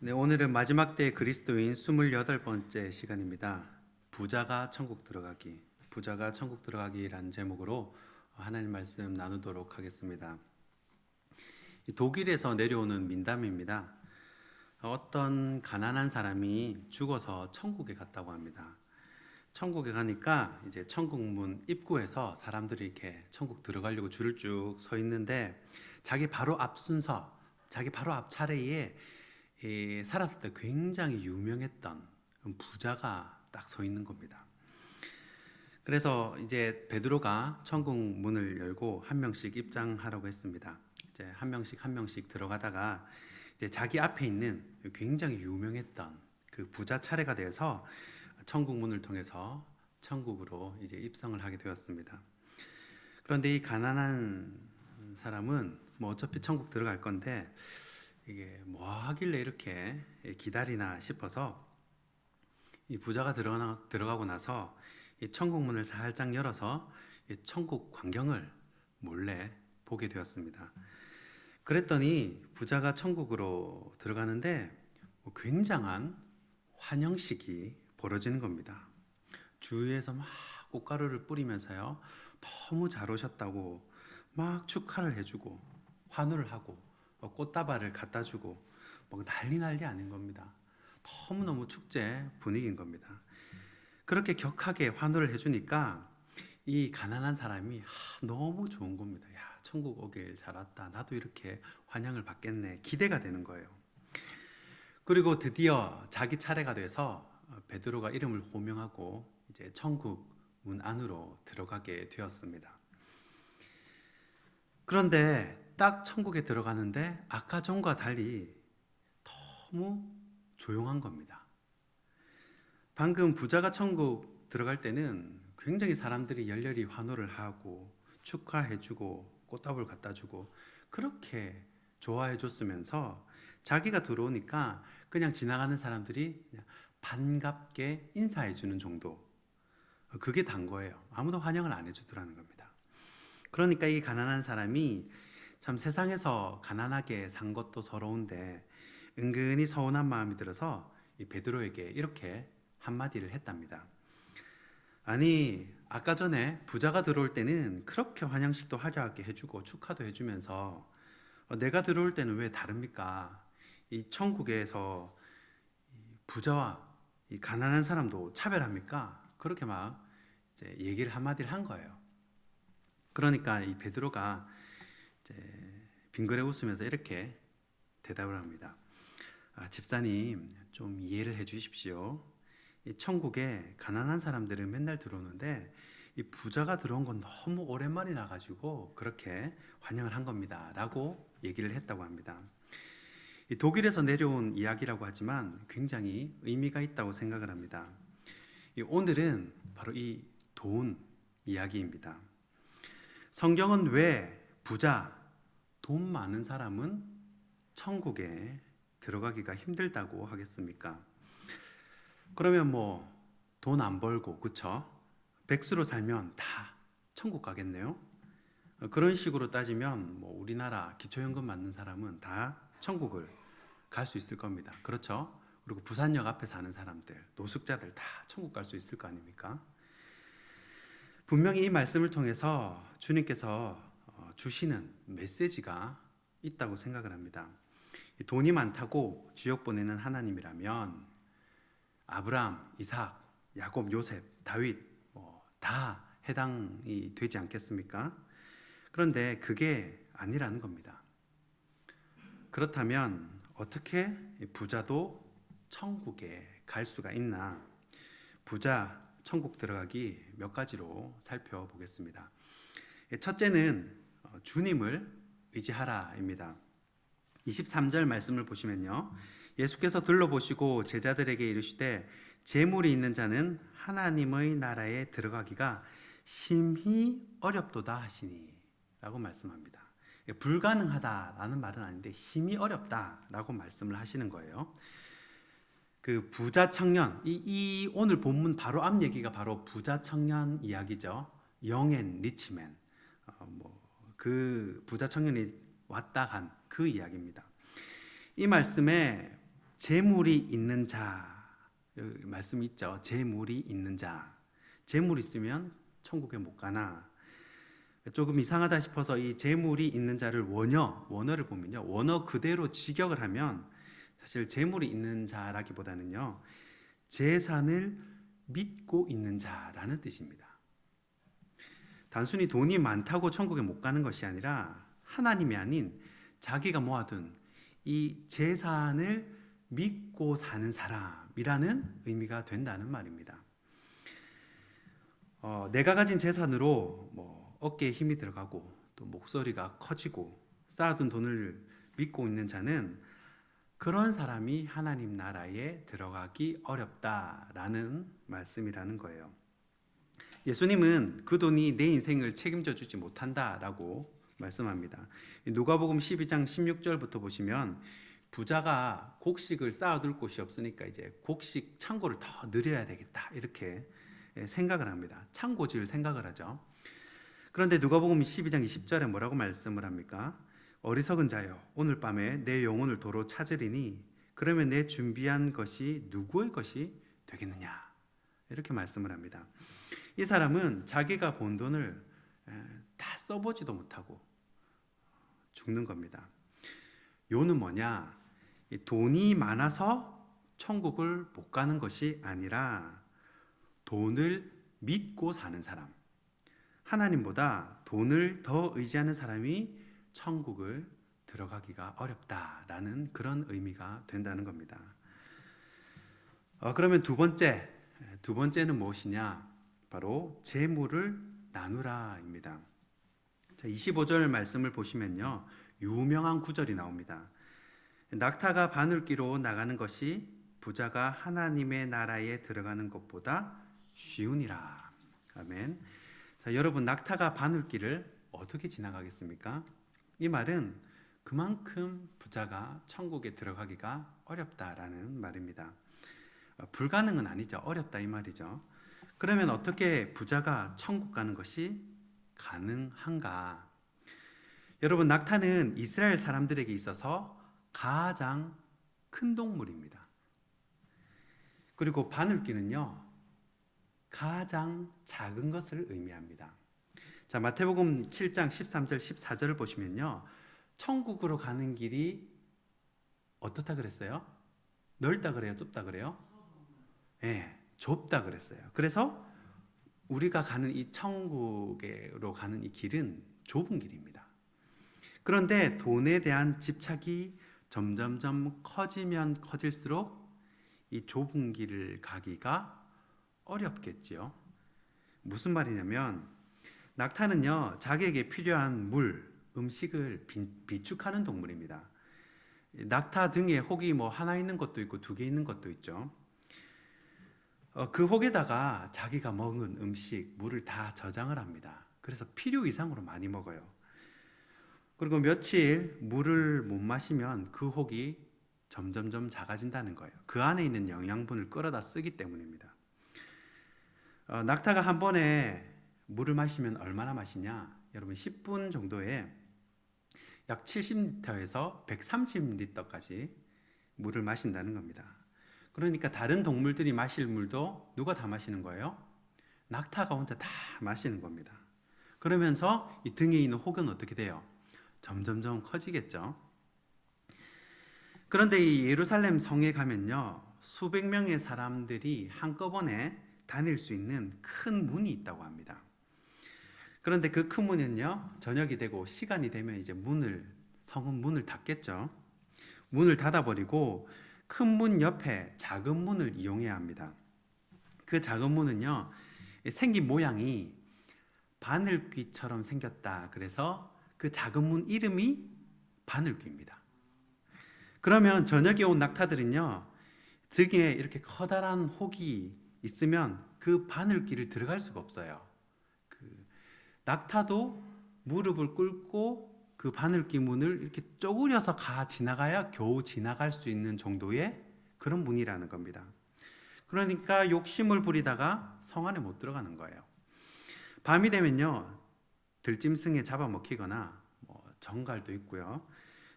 네, 오늘은 마지막 때 그리스도인 28번째 시간입니다. 부자가 천국 들어가기, 부자가 천국 들어가기라는 제목으로 하나님 말씀 나누도록 하겠습니다. 독일에서 내려오는 민담입니다. 어떤 가난한 사람이 죽어서 천국에 갔다고 합니다. 천국에 가니까 이제 천국문 입구에서 사람들이 이렇게 천국 들어가려고 줄을 쭉 서 있는데 자기 바로 앞 순서, 자기 바로 앞 차례에 살았을 때 굉장히 유명했던 부자가 딱 서 있는 겁니다. 그래서 이제 베드로가 천국 문을 열고 한 명씩 입장하라고 했습니다. 이제 한 명씩 들어가다가 이제 자기 앞에 있는 굉장히 유명했던 그 부자 차례가 돼서 천국 문을 통해서 천국으로 이제 입성을 하게 되었습니다. 그런데 이 가난한 사람은 뭐 어차피 천국 들어갈 건데 이게 뭐 하길래 이렇게 기다리나 싶어서 이 부자가 들어가고 나서 이 천국 문을 살짝 열어서 이 천국 광경을 몰래 보게 되었습니다. 그랬더니 부자가 천국으로 들어가는데 뭐 굉장한 환영식이 벌어지는 겁니다. 주위에서 막 꽃가루를 뿌리면서요, 너무 잘 오셨다고 막 축하를 해주고 환호를 하고 꽃다발을 갖다 주고 막 난리 아닌 겁니다. 너무너무 축제 분위기인 겁니다. 그렇게 격하게 환호를 해주니까 이 가난한 사람이 너무 좋은 겁니다. 야, 천국 오길 잘 왔다. 나도 이렇게 환영을 받겠네. 기대가 되는 거예요. 그리고 드디어 자기 차례가 돼서 베드로가 이름을 호명하고 이제 천국 문 안으로 들어가게 되었습니다. 그런데 딱 천국에 들어가는데 아까 전과 달리 너무 조용한 겁니다. 방금 부자가 천국 들어갈 때는 굉장히 사람들이 열렬히 환호를 하고 축하해주고 꽃다발 갖다주고 그렇게 좋아해줬으면서 자기가 들어오니까 그냥 지나가는 사람들이 그냥 반갑게 인사해주는 정도, 그게 단 거예요. 아무도 환영을 안 해주더라는 겁니다. 그러니까 이 가난한 사람이 참 세상에서 가난하게 산 것도 서러운데 은근히 서운한 마음이 들어서 이 베드로에게 이렇게 한마디를 했답니다. 아니, 아까 전에 부자가 들어올 때는 그렇게 환영식도 화려하게 해주고 축하도 해주면서 내가 들어올 때는 왜 다릅니까? 이 천국에서 부자와 이 가난한 사람도 차별합니까? 그렇게 막 이제 얘기를 한마디를 한 거예요. 그러니까 이 베드로가 이제 빙그레 웃으면서 이렇게 대답을 합니다. 집사님, 좀 이해를 해 주십시오. 이 천국에 가난한 사람들은 맨날 들어오는데 이 부자가 들어온 건 너무 오랜만이라 가지고 그렇게 환영을 한 겁니다. 라고 얘기를 했다고 합니다. 이 독일에서 내려온 이야기라고 하지만 굉장히 의미가 있다고 생각을 합니다. 오늘은 바로 이 돈 이야기입니다. 성경은 왜 부자, 돈 많은 사람은 천국에 들어가기가 힘들다고 하겠습니까? 그러면 뭐 돈 안 벌고, 그쵸? 백수로 살면 다 천국 가겠네요. 그런 식으로 따지면 뭐 우리나라 기초연금 받는 사람은 다 천국을 갈 수 있을 겁니다. 그렇죠? 그리고 부산역 앞에 사는 사람들, 노숙자들 다 천국 갈 수 있을 거 아닙니까? 분명히 이 말씀을 통해서 주님께서 주시는 메시지가 있다고 생각을 합니다. 돈이 많다고 지옥 보내는 하나님이라면 아브라함, 이삭, 야곱, 요셉, 다윗 다 해당이 되지 않겠습니까? 그런데 그게 아니라는 겁니다. 그렇다면 어떻게 부자도 천국에 갈 수가 있나? 부자 천국 들어가기 몇 가지로 살펴보겠습니다. 첫째는 주님을 의지하라입니다. 23절 말씀을 보시면요, 예수께서 둘러보시고 제자들에게 이르시되 재물이 있는 자는 하나님의 나라에 들어가기가 심히 어렵도다 하시니 라고 말씀합니다. 불가능하다라는 말은 아닌데 심히 어렵다라고 말씀을 하시는 거예요. 그 부자 청년, 이 오늘 본문 바로 앞 얘기가 바로 부자 청년 이야기죠. 영앤 리치맨, 그 부자 청년이 왔다 간 그 이야기입니다. 이 말씀에 재물이 있는 자, 여기 말씀 있죠. 재물이 있는 자. 재물 있으면 천국에 못 가나? 조금 이상하다 싶어서 이 재물이 있는 자를 원어를 보면요. 원어 그대로 직역을 하면 사실 재물이 있는 자라기보다는요. 재산을 믿고 있는 자라는 뜻입니다. 단순히 돈이 많다고 천국에 못 가는 것이 아니라 하나님이 아닌 자기가 모아둔 이 재산을 믿고 사는 사람이라는 의미가 된다는 말입니다. 내가 가진 재산으로 어깨에 힘이 들어가고 또 목소리가 커지고 쌓아둔 돈을 믿고 있는 자는 그런 사람이 하나님 나라에 들어가기 어렵다라는 말씀이라는 거예요. 예수님은 그 돈이 내 인생을 책임져 주지 못한다라고 말씀합니다. 누가복음 12장 16절부터 보시면 부자가 곡식을 쌓아둘 곳이 없으니까 이제 곡식 창고를 더 늘려야 되겠다 이렇게 생각을 합니다. 창고 지을 생각을 하죠. 그런데 누가복음 12장 20절에 뭐라고 말씀을 합니까? 어리석은 자여 오늘 밤에 내 영혼을 도로 찾으리니 그러면 내 준비한 것이 누구의 것이 되겠느냐 이렇게 말씀을 합니다. 이 사람은 자기가 번 돈을 다 써보지도 못하고 죽는 겁니다. 요는 뭐냐? 돈이 많아서 천국을 못 가는 것이 아니라 돈을 믿고 사는 사람, 하나님보다 돈을 더 의지하는 사람이 천국을 들어가기가 어렵다라는 그런 의미가 된다는 겁니다. 그러면 두 번째는 무엇이냐? 바로 재물을 나누라입니다. 자, 25절 말씀을 보시면요, 유명한 구절이 나옵니다. 낙타가 바늘귀로 나가는 것이 부자가 하나님의 나라에 들어가는 것보다 쉬우니라. 아멘. 자, 여러분, 낙타가 바늘귀를 어떻게 지나가겠습니까? 이 말은 그만큼 부자가 천국에 들어가기가 어렵다라는 말입니다. 불가능은 아니죠. 어렵다 이 말이죠. 그러면 어떻게 부자가 천국 가는 것이 가능한가? 여러분, 낙타는 이스라엘 사람들에게 있어서 가장 큰 동물입니다. 그리고 바늘귀는요, 가장 작은 것을 의미합니다. 자, 마태복음 7장 13절 14절을 보시면요, 천국으로 가는 길이 어떻다 그랬어요? 넓다 그래요? 좁다 그래요? 네, 좁다 그랬어요. 그래서 우리가 가는 이 천국으로 가는 이 길은 좁은 길입니다. 그런데 돈에 대한 집착이 점점점 커지면 커질수록 이 좁은 길을 가기가 어렵겠지요. 무슨 말이냐면 낙타는요, 자기에게 필요한 물, 음식을 비축하는 동물입니다. 낙타 등에 혹이 하나 있는 것도 있고 두 개 있는 것도 있죠. 그 혹에다가 자기가 먹은 음식, 물을 다 저장을 합니다. 그래서 필요 이상으로 많이 먹어요. 그리고 며칠 물을 못 마시면 그 혹이 점점점 작아진다는 거예요. 그 안에 있는 영양분을 끌어다 쓰기 때문입니다. 낙타가 한 번에 물을 마시면 얼마나 마시냐? 여러분 10분 정도에 약 70리터에서 130리터까지 물을 마신다는 겁니다. 그러니까 다른 동물들이 마실 물도 누가 다 마시는 거예요? 낙타가 혼자 다 마시는 겁니다. 그러면서 이 등에 있는 혹은 어떻게 돼요? 점점점 커지겠죠. 그런데 이 예루살렘 성에 가면요, 수백 명의 사람들이 한꺼번에 다닐 수 있는 큰 문이 있다고 합니다. 그런데 그 큰 문은요, 저녁이 되고 시간이 되면 이제 성은 문을 닫겠죠. 문을 닫아버리고 큰 문 옆에 작은 문을 이용해야 합니다. 그 작은 문은요, 생긴 모양이 바늘귀처럼 생겼다. 그래서 그 작은 문 이름이 바늘귀입니다. 그러면 저녁에 온 낙타들은요, 등에 이렇게 커다란 혹이 있으면 그 바늘귀를 들어갈 수가 없어요. 낙타도 무릎을 꿇고 그 바늘귀 문을 이렇게 쪼그려서 지나가야 겨우 지나갈 수 있는 정도의 그런 문이라는 겁니다. 그러니까 욕심을 부리다가 성 안에 못 들어가는 거예요. 밤이 되면요, 들짐승에 잡아먹히거나 정갈도 있고요.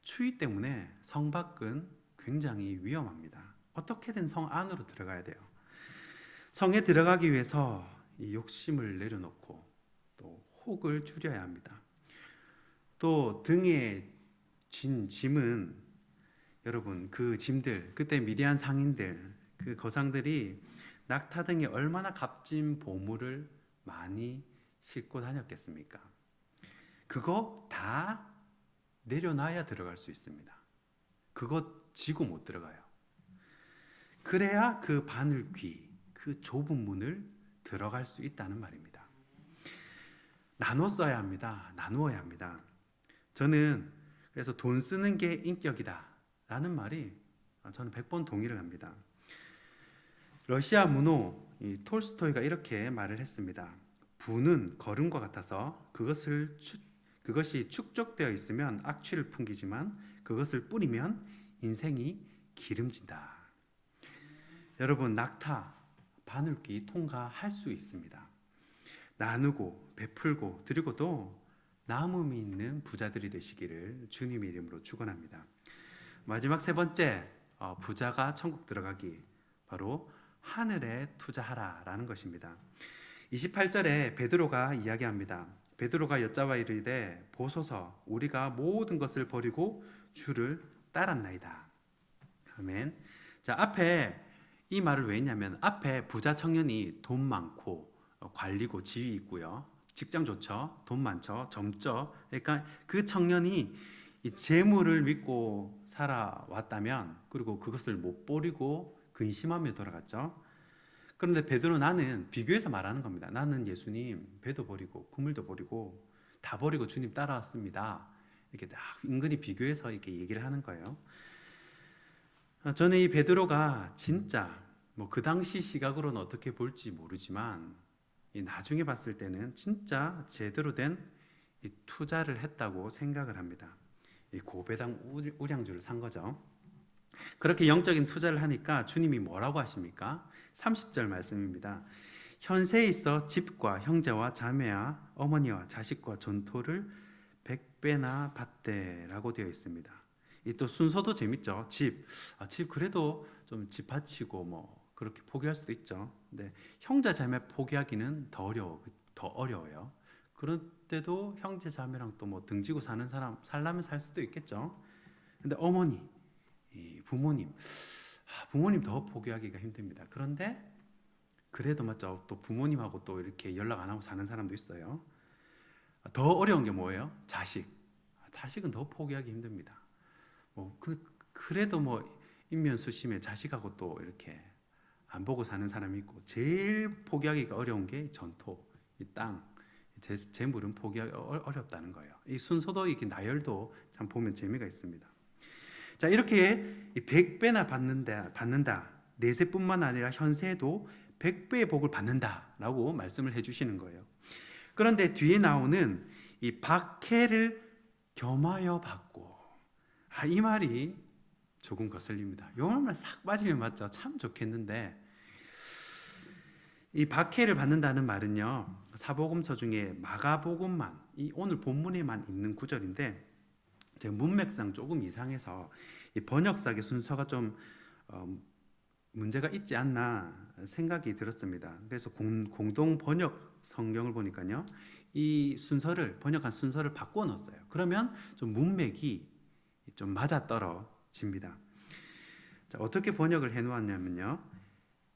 추위 때문에 성 밖은 굉장히 위험합니다. 어떻게든 성 안으로 들어가야 돼요. 성에 들어가기 위해서 이 욕심을 내려놓고 또 혹을 줄여야 합니다. 또 등에 진 짐은 여러분 그 짐들 그때 미디안 상인들 그 거상들이 낙타 등에 얼마나 값진 보물을 많이 싣고 다녔겠습니까? 그거 다 내려놔야 들어갈 수 있습니다. 그거 지고 못 들어가요. 그래야 그 바늘귀, 그 좁은 문을 들어갈 수 있다는 말입니다. 나눠 써야 합니다. 나누어야 합니다. 저는 그래서 돈 쓰는 게 인격이다 라는 말이 저는 100번 동의를 합니다. 러시아 문호 톨스토이가 이렇게 말을 했습니다. 부는 거름과 같아서 그것이 축적되어 있으면 악취를 풍기지만 그것을 뿌리면 인생이 기름진다. 여러분 낙타, 바늘귀 통과할 수 있습니다. 나누고 베풀고 드리고도 남음이 있는 부자들이 되시기를 주님의 이름으로 축원합니다. 마지막 세 번째 부자가 천국 들어가기 바로 하늘에 투자하라라는 것입니다. 28절에 베드로가 이야기합니다. 베드로가 여짜와 이르되 보소서 우리가 모든 것을 버리고 주를 따랐나이다. 아멘. 자, 앞에 이 말을 왜 했냐면 앞에 부자 청년이 돈 많고 관리고 지위 있고요. 직장 좋죠. 돈 많죠. 젊죠. 그러니까 그 청년이 이 재물을 믿고 살아왔다면 그리고 그것을 못 버리고 근심하며 돌아갔죠. 그런데 베드로 나는 비교해서 말하는 겁니다. 나는 예수님 배도 버리고 그물도 버리고 다 버리고 주님 따라왔습니다. 이렇게 딱 은근히 비교해서 이렇게 얘기를 하는 거예요. 저는 이 베드로가 진짜 뭐 그 당시 시각으로는 어떻게 볼지 모르지만 이 나중에 봤을 때는 진짜 제대로 된 이 투자를 했다고 생각을 합니다. 이 고배당 우량주를 산 거죠. 그렇게 영적인 투자를 하니까 주님이 뭐라고 하십니까? 30절 말씀입니다. 현세에 있어 집과 형제와 자매와 어머니와 자식과 전토를 100배나 받되라고 되어 있습니다. 이 또 순서도 재밌죠. 집 그래도 좀 집 바치고 뭐 그렇게 포기할 수도 있죠. 근데 형제 자매 포기하기는 더 어려워요. 그런데도 형제 자매랑 또 뭐 등지고 사는 사람 살라면 살 수도 있겠죠. 근데 어머니, 부모님 더 포기하기가 힘듭니다. 그런데 그래도 맞죠. 또 부모님하고 또 이렇게 연락 안 하고 사는 사람도 있어요. 더 어려운 게 뭐예요? 자식은 더 포기하기 힘듭니다. 그래도 뭐 인면수심에 자식하고 또 이렇게 안 보고 사는 사람이 있고 제일 포기하기가 어려운 게 전토, 이 땅, 재물은 포기하기 어렵다는 거예요. 이 순서도 이렇게 나열도 참 보면 재미가 있습니다. 자, 이렇게 100배나 받는다. 내세뿐만 아니라 현세에도 100배의 복을 받는다라고 말씀을 해주시는 거예요. 그런데 뒤에 나오는 이 박해를 겸하여 받고, 이 말이 조금 거슬립니다. 요 말만 싹 빠지면 맞죠? 참 좋겠는데 이 박해를 받는다는 말은요, 사복음서 중에 마가복음만, 이 오늘 본문에만 있는 구절인데 제 문맥상 조금 이상해서 이 번역사의 순서가 좀 문제가 있지 않나 생각이 들었습니다. 그래서 공동 번역 성경을 보니까요, 이 번역한 순서를 바꿔 넣었어요. 그러면 좀 문맥이 좀 맞아떨어집니다. 자, 어떻게 번역을 해놓았냐면요,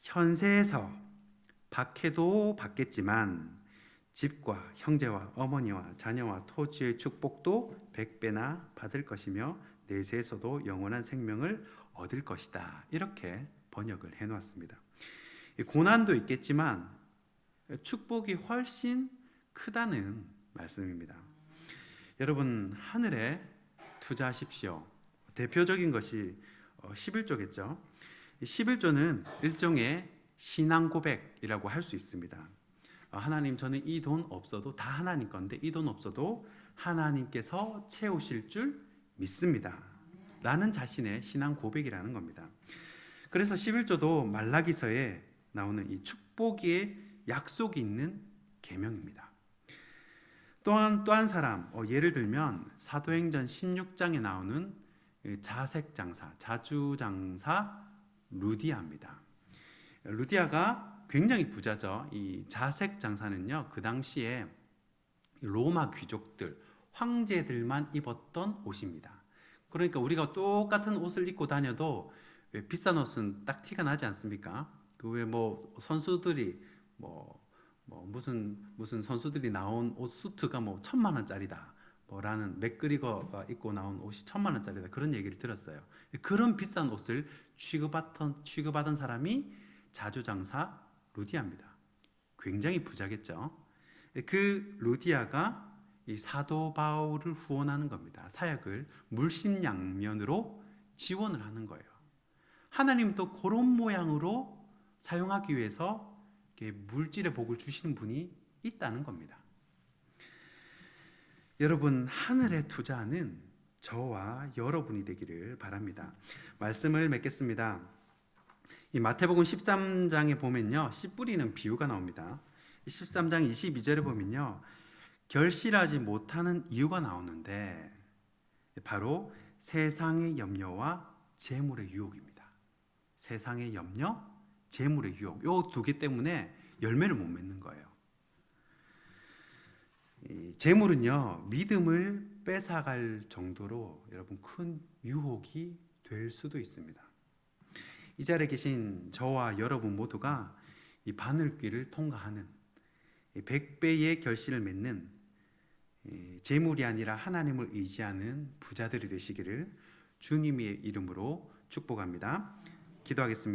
현세에서 박해도 받겠지만 집과 형제와 어머니와 자녀와 토지의 축복도 100배나 받을 것이며 내세에서도 영원한 생명을 얻을 것이다. 이렇게 번역을 해놓았습니다. 고난도 있겠지만 축복이 훨씬 크다는 말씀입니다. 여러분, 하늘에 투자하십시오. 대표적인 것이 11조겠죠. 11조는 일종의 신앙 고백이라고 할 수 있습니다. 하나님, 저는 이 돈 없어도 다 하나님 건데 이 돈 없어도 하나님께서 채우실 줄 믿습니다. 라는 자신의 신앙 고백이라는 겁니다. 그래서 11조도 말라기서에 나오는 이 축복의 약속이 있는 계명입니다. 또 한 사람, 예를 들면 사도행전 16장에 나오는 자색장사, 자주장사 루디아입니다. 루디아가 굉장히 부자죠. 이 자색장사는요, 그 당시에 로마 귀족들, 황제들만 입었던 옷입니다. 그러니까 우리가 똑같은 옷을 입고 다녀도 왜 비싼 옷은 딱 티가 나지 않습니까? 그 왜 뭐 선수들이 무슨 선수들이 나온 옷 수트가 뭐 1,000만 원짜리다. 뭐라는 맥그리거가 입고 나온 옷이 1,000만 원짜리다. 그런 얘기를 들었어요. 그런 비싼 옷을 취급하던 사람이 자주장사 루디아입니다. 굉장히 부자겠죠. 그 루디아가 이 사도 바울을 후원하는 겁니다. 사역을 물심양면으로 지원을 하는 거예요. 하나님도 그런 모양으로 사용하기 위해서 물질의 복을 주시는 분이 있다는 겁니다. 여러분, 하늘에 투자하는 저와 여러분이 되기를 바랍니다. 말씀을 맺겠습니다. 이 마태복음 13장에 보면요, 씨 뿌리는 비유가 나옵니다. 13장 22절에 보면요, 결실하지 못하는 이유가 나오는데 바로 세상의 염려와 재물의 유혹입니다. 세상의 염려, 재물의 유혹, 이 두 개 때문에 열매를 못 맺는 거예요. 이 재물은요, 믿음을 뺏어갈 정도로 여러분 큰 유혹이 될 수도 있습니다. 이 자리에 계신 저와 여러분 모두가 이 바늘길을 통과하는 100배의 결실을 맺는 재물이 아니라 하나님을 의지하는 부자들이 되시기를 주님의 이름으로 축복합니다. 기도하겠습니다.